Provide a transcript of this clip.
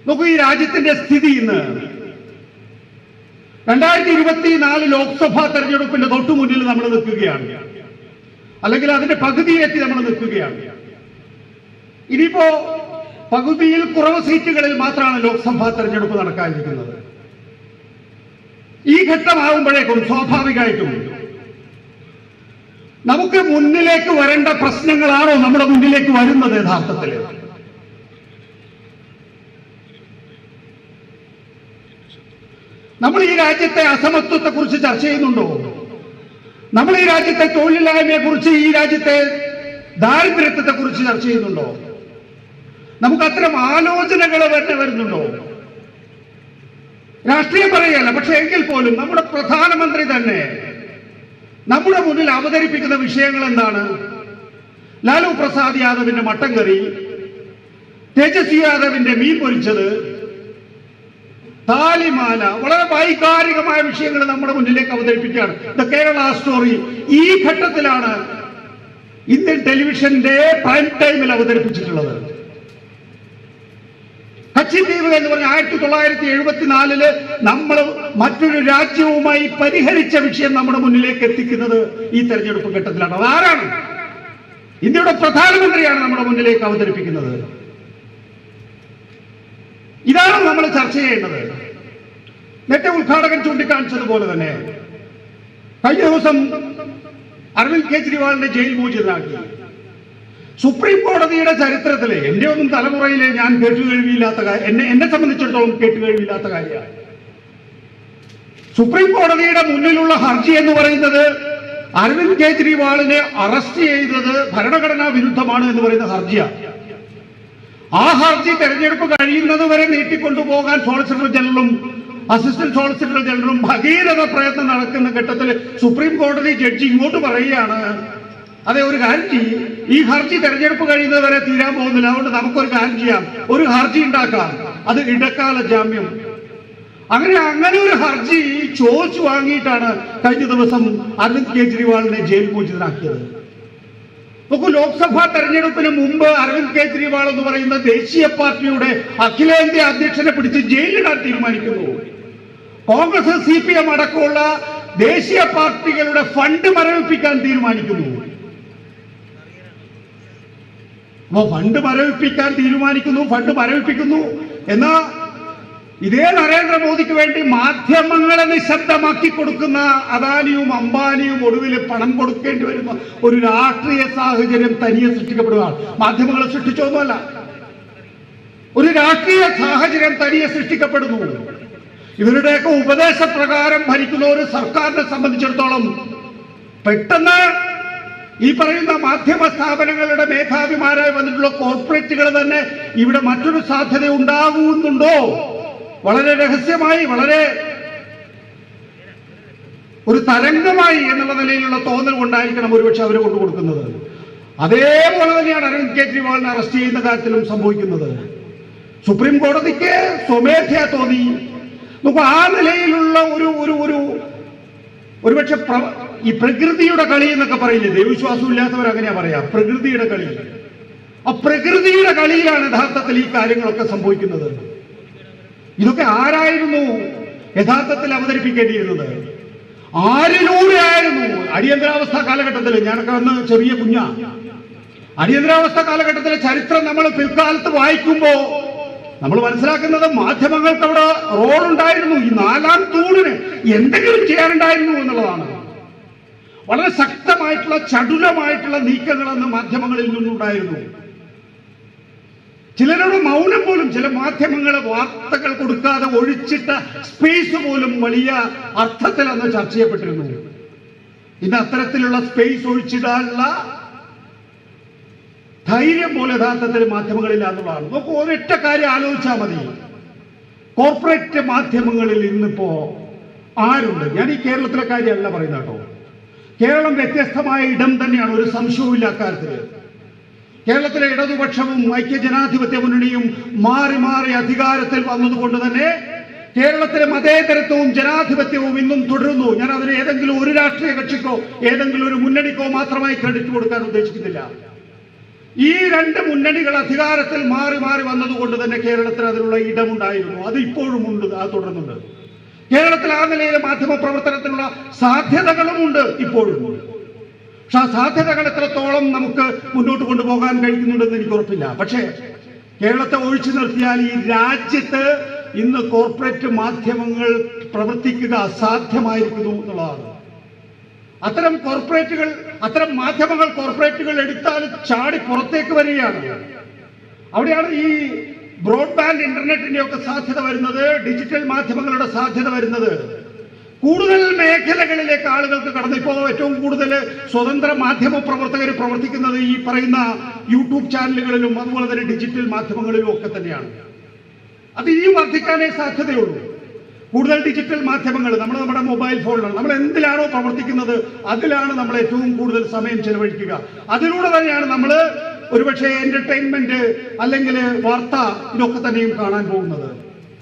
നോക്കൂ, ഈ രാജ്യത്തിന്റെ സ്ഥിതി ഇന്ന് 2024 ലോക്സഭാ തെരഞ്ഞെടുപ്പിന്റെ തൊട്ടു മുന്നിൽ നമ്മൾ നിൽക്കുകയാണ്, അല്ലെങ്കിൽ അതിന്റെ പകുതിയെത്തി നമ്മൾ നിൽക്കുകയാണ്. ഇനിയിപ്പോ പകുതിയിൽ കുറവ് സീറ്റുകളിൽ മാത്രമാണ് ലോക്സഭാ തെരഞ്ഞെടുപ്പ് നടക്കാനിരിക്കുന്നത്. ഈ ഘട്ടമാകുമ്പോഴേക്കും സ്വാഭാവികമായിട്ടും നമുക്ക് മുന്നിലേക്ക് വരേണ്ട പ്രശ്നങ്ങളാണോ നമ്മുടെ മുന്നിലേക്ക് വരുന്നത്? യഥാർത്ഥത്തിൽ നമ്മൾ ഈ രാജ്യത്തെ അസമത്വത്തെ കുറിച്ച് ചർച്ച ചെയ്യുന്നുണ്ടോ? നമ്മൾ ഈ രാജ്യത്തെ തൊഴിലില്ലായ്മയെ കുറിച്ച്, ഈ രാജ്യത്തെ ദാരിദ്ര്യത്തെ കുറിച്ച് ചർച്ച ചെയ്യുന്നുണ്ടോ? നമുക്ക് അത്തരം ആലോചനകൾ വരുന്നുണ്ടോ? രാഷ്ട്രീയം പറയുകയല്ല, പക്ഷെ എങ്കിൽ പോലും നമ്മുടെ പ്രധാനമന്ത്രി തന്നെ നമ്മുടെ മുന്നിൽ അവതരിപ്പിക്കുന്ന വിഷയങ്ങൾ എന്താണ്? ലാലു പ്രസാദ് യാദവിന്റെ മട്ടൻ കറി, തേജസ്വി യാദവിന്റെ മീൻ പൊരിച്ചത്, താലിമാല, വളരെ വൈകാരികമായ വിഷയങ്ങൾ നമ്മുടെ മുന്നിലേക്ക് അവതരിപ്പിക്കുകയാണ്. ദ കേരള സ്റ്റോറി ഈ ഘട്ടത്തിലാണ് ഇന്ത്യൻ ടെലിവിഷന്റെ പ്രൈം ടൈമിൽ അവതരിപ്പിച്ചിട്ടുള്ളത്. കച്ചിദ്വീപ് എന്ന് പറഞ്ഞ 1974 നമ്മൾ മറ്റൊരു രാജ്യവുമായി പരിഹരിച്ച വിഷയം നമ്മുടെ മുന്നിലേക്ക് എത്തിക്കുന്നത് ഈ തെരഞ്ഞെടുപ്പ് ഘട്ടത്തിലാണ്. അതാരാണ്? ഇന്ത്യയുടെ പ്രധാനമന്ത്രിയാണ് നമ്മുടെ മുന്നിലേക്ക് അവതരിപ്പിക്കുന്നത്. ഇതാണ് നമ്മൾ ചർച്ച ചെയ്യേണ്ടത്. നേരത്തെ ഉദ്ഘാടകൻ ചൂണ്ടിക്കാണിച്ചതുപോലെ തന്നെ കഴിഞ്ഞ ദിവസം അരവിന്ദ് കെജ്രിവാളിന്റെ ജയിൽ മോചിതനാക്കി. സുപ്രീം കോടതിയുടെ ചരിത്രത്തിലെ എന്റെ ഒന്നും തലമുറയിലെ ഞാൻ കേട്ടുകേഴ്വിയില്ലാത്ത കാര്യം, എന്നെ സംബന്ധിച്ചിടത്തോളം കേട്ടുകേഴ്വിയില്ലാത്ത കാര്യമാണ്. സുപ്രീം കോടതിയുടെ മുന്നിലുള്ള ഹർജി എന്ന് പറയുന്നത് അരവിന്ദ് കെജ്രിവാളിനെ അറസ്റ്റ് ചെയ്തത് ഭരണഘടനാ വിരുദ്ധമാണ് എന്ന് പറയുന്ന ഹർജിയാണ്. ആ ഹർജി തെരഞ്ഞെടുപ്പ് കഴിയുന്നത് വരെ നീട്ടിക്കൊണ്ടുപോകാൻ സോളിസിറ്റർ ജനറലും അസിസ്റ്റന്റ് സോളിസിറ്റർ ജനറലും ഭഗീരഥ പ്രയത്നം നടക്കുന്ന ഘട്ടത്തിൽ സുപ്രീം കോടതി ജഡ്ജി ഇങ്ങോട്ട് പറയുകയാണ്, അതെ, ഒരു കാര്യം ചെയ്യും, ഈ ഹർജി തെരഞ്ഞെടുപ്പ് കഴിയുന്നത് വരെ തീരാൻ പോകുന്നില്ല, അതുകൊണ്ട് നമുക്കൊരു കാര്യം ചെയ്യാം, ഒരു ഹർജി ഉണ്ടാക്കാം, അത് ഇടക്കാല ജാമ്യം. അങ്ങനെ ഒരു ഹർജി ചോദിച്ചു വാങ്ങിയിട്ടാണ് കഴിഞ്ഞ ദിവസം അരവിന്ദ് കെജ്രിവാളിനെ ജയിൽ മോചിതനാക്കിയത്. നോക്കൂ, ലോക്സഭാ തെരഞ്ഞെടുപ്പിന് മുമ്പ് അരവിന്ദ് കെജ്രിവാൾ എന്ന് പറയുന്ന ദേശീയ പാർട്ടിയുടെ അഖിലേന്ത്യാ അധ്യക്ഷനെ പിടിച്ച് ജയിലിടാൻ തീരുമാനിക്കുന്നു. കോൺഗ്രസ്, CPM അടക്കമുള്ള ദേശീയ പാർട്ടികളുടെ ഫണ്ട് മരവിപ്പിക്കാൻ തീരുമാനിക്കുന്നു. അപ്പോ ഫണ്ട് മരവിപ്പിക്കുന്നു എന്നാ ഇതേ നരേന്ദ്രമോദിക്ക് വേണ്ടി മാധ്യമങ്ങളെ നിശബ്ദമാക്കി കൊടുക്കുന്ന അദാനിയും അംബാനിയും ഒടുവിൽ പണം കൊടുക്കേണ്ടി വരുന്ന ഒരു രാഷ്ട്രീയ സാഹചര്യം തനിയെ സൃഷ്ടിക്കപ്പെടുകയാണ്. മാധ്യമങ്ങളെ സൃഷ്ടിച്ചൊന്നുമല്ല, ഒരു രാഷ്ട്രീയ സാഹചര്യം തനിയെ സൃഷ്ടിക്കപ്പെടുന്നു. ഇവരുടെയൊക്കെ ഉപദേശപ്രകാരം ഭരിക്കുന്ന ഒരു സർക്കാരിനെ സംബന്ധിച്ചിടത്തോളം പെട്ടെന്ന് ഈ പറയുന്ന മാധ്യമ സ്ഥാപനങ്ങളുടെ മേധാവിമാരായി വന്നിട്ടുള്ള കോർപ്പറേറ്റുകൾ തന്നെ ഇവിടെ മറ്റൊരു സാധ്യത ഉണ്ടാകുന്നുണ്ടോ? വളരെ രഹസ്യമായി, വളരെ ഒരു തരംഗമായി എന്നുള്ള നിലയിലുള്ള തോന്നൽ കൊണ്ടായിരിക്കണം ഒരുപക്ഷെ അവർ കൊണ്ടുകൊടുക്കുന്നത്. അതേപോലെ തന്നെയാണ് അരവിന്ദ് കെജ്രിവാളിനെ അറസ്റ്റ് ചെയ്യുന്ന കാര്യത്തിലും സംഭവിക്കുന്നത്. സുപ്രീം കോടതിക്ക് സ്വമേധയാ തോന്നി. നമുക്ക് ആ നിലയിലുള്ള ഒരുപക്ഷെ ഈ പ്രകൃതിയുടെ കളി എന്നൊക്കെ പറയില്ലേ, ദൈവവിശ്വാസം ഇല്ലാത്തവർ അങ്ങനെയാ പറയാ, പ്രകൃതിയുടെ കളി. ആ പ്രകൃതിയുടെ കളിയിലാണ് യഥാർത്ഥത്തിൽ ഈ കാര്യങ്ങളൊക്കെ സംഭവിക്കുന്നത്. ഇതൊക്കെ ആരായിരുന്നു യഥാർത്ഥത്തിൽ അവതരിപ്പിക്കേണ്ടിയിരുന്നത്? ആരിലൂടെ ആയിരുന്നു? അടിയന്തരാവസ്ഥ കാലഘട്ടത്തിൽ, ഞാനൊക്കെ അന്ന് ചെറിയ കുഞ്ഞാ, അടിയന്തരാവസ്ഥ കാലഘട്ടത്തിലെ ചരിത്രം നമ്മൾ പിൽക്കാലത്ത് വായിക്കുമ്പോ നമ്മൾ മനസ്സിലാക്കുന്നത് മാധ്യമങ്ങൾക്ക് അവിടെ റോളുണ്ടായിരുന്നു. ഈ 4-ാം തൂണിന് എന്തെങ്കിലും ചെയ്യാനുണ്ടായിരുന്നു എന്നുള്ളതാണ്. വളരെ ശക്തമായിട്ടുള്ള ചടുലമായിട്ടുള്ള നീക്കങ്ങളെന്ന് മാധ്യമങ്ങളിൽ നിന്നുണ്ടായിരുന്നു. ചിലരുടെ മൗനം പോലും, ചില മാധ്യമങ്ങളെ വാർത്തകൾ കൊടുക്കാതെ ഒഴിച്ചിട്ട സ്പേസ് പോലും വലിയ അർത്ഥത്തിൽ അന്ന് ചർച്ച ചെയ്യപ്പെട്ടിരുന്നു. ഇന്ന് അത്തരത്തിലുള്ള സ്പേസ് ഒഴിച്ചിടാനുള്ള ധൈര്യം പോലെ യഥാർത്ഥത്തിൽ മാധ്യമങ്ങളില്ല എന്നുള്ളതാണ്. നമുക്ക് ഒരൊറ്റ കാര്യം ആലോചിച്ചാൽ മതി. കോർപ്പറേറ്റ് മാധ്യമങ്ങളിൽ ഇന്നിപ്പോ ആരുണ്ട്? ഞാൻ ഈ കേരളത്തിലെ കാര്യമല്ല പറയുന്നത് കേട്ടോ. കേരളം വ്യത്യസ്തമായ ഇടം തന്നെയാണ്, ഒരു സംശയവുമില്ല അക്കാര്യത്തിൽ. കേരളത്തിലെ ഇടതുപക്ഷവും ഐക്യജനാധിപത്യ മുന്നണിയും മാറി മാറി അധികാരത്തിൽ വന്നതുകൊണ്ട് തന്നെ കേരളത്തിലെ മതേതരത്വവും ജനാധിപത്യവും ഇന്നും തുടരുന്നു. ഞാൻ അതിന് ഏതെങ്കിലും ഒരു രാഷ്ട്രീയ കക്ഷിക്കോ ഏതെങ്കിലും ഒരു മുന്നണിക്കോ മാത്രമായി ക്രെഡിറ്റ് കൊടുക്കാൻ ഉദ്ദേശിക്കുന്നില്ല. ഈ രണ്ട് മുന്നണികൾ അധികാരത്തിൽ മാറി മാറി വന്നതുകൊണ്ട് തന്നെ കേരളത്തിൽ അതിനുള്ള ഇടമുണ്ടായിരുന്നു. അത് ഇപ്പോഴും ഉണ്ട്, അത് തുടരുന്നുണ്ട്. കേരളത്തിൽ ആ നിലയിൽ മാധ്യമ പ്രവർത്തനത്തിനുള്ള സാധ്യതകളുമുണ്ട് ഇപ്പോഴും. പക്ഷെ ആ സാധ്യതകൾ എത്രത്തോളം നമുക്ക് മുന്നോട്ട് കൊണ്ടുപോകാൻ കഴിയുന്നുണ്ടെന്ന് എനിക്ക് ഉറപ്പില്ല. പക്ഷേ കേരളത്തെ ഒഴിച്ചു നിർത്തിയാൽ ഈ രാജ്യത്ത് ഇന്ന് കോർപ്പറേറ്റ് മാധ്യമങ്ങൾ പ്രവർത്തിക്കുക അസാധ്യമായിരിക്കുന്നു എന്നുള്ളതാണ്. അത്തരം മാധ്യമങ്ങൾ കോർപ്പറേറ്റുകൾ എടുത്താൽ ചാടി പുറത്തേക്ക് വരികയാണ്. അവിടെയാണ് ഈ ബ്രോഡ്ബാൻഡ് ഇന്റർനെറ്റിന്റെ ഒക്കെ സാധ്യത വരുന്നത്, ഡിജിറ്റൽ മാധ്യമങ്ങളുടെ സാധ്യത വരുന്നത്. കൂടുതൽ മേഖലകളിലേക്ക് ആളുകൾക്ക് കടന്നു. ഇപ്പോൾ ഏറ്റവും കൂടുതൽ സ്വതന്ത്ര മാധ്യമ പ്രവർത്തകർ പ്രവർത്തിക്കുന്നത് ഈ പറയുന്ന യൂട്യൂബ് ചാനലുകളിലും അതുപോലെ തന്നെ ഡിജിറ്റൽ മാധ്യമങ്ങളിലും ഒക്കെ തന്നെയാണ്. അത് ഇനിയും വർദ്ധിക്കാനേ സാധ്യതയുള്ളൂ. കൂടുതൽ ഡിജിറ്റൽ മാധ്യമങ്ങൾ നമ്മുടെ മൊബൈൽ ഫോണിലാണ്. നമ്മൾ എന്തിലാണോ പ്രവർത്തിക്കുന്നത് അതിലാണ് നമ്മൾ ഏറ്റവും കൂടുതൽ സമയം ചെലവഴിക്കുക. അതിലൂടെ തന്നെയാണ് നമ്മൾ ഒരുപക്ഷെ എന്റർടൈൻമെന്റ് അല്ലെങ്കിൽ വാർത്ത ഇതൊക്കെ തന്നെയും കാണാൻ പോകുന്നത്.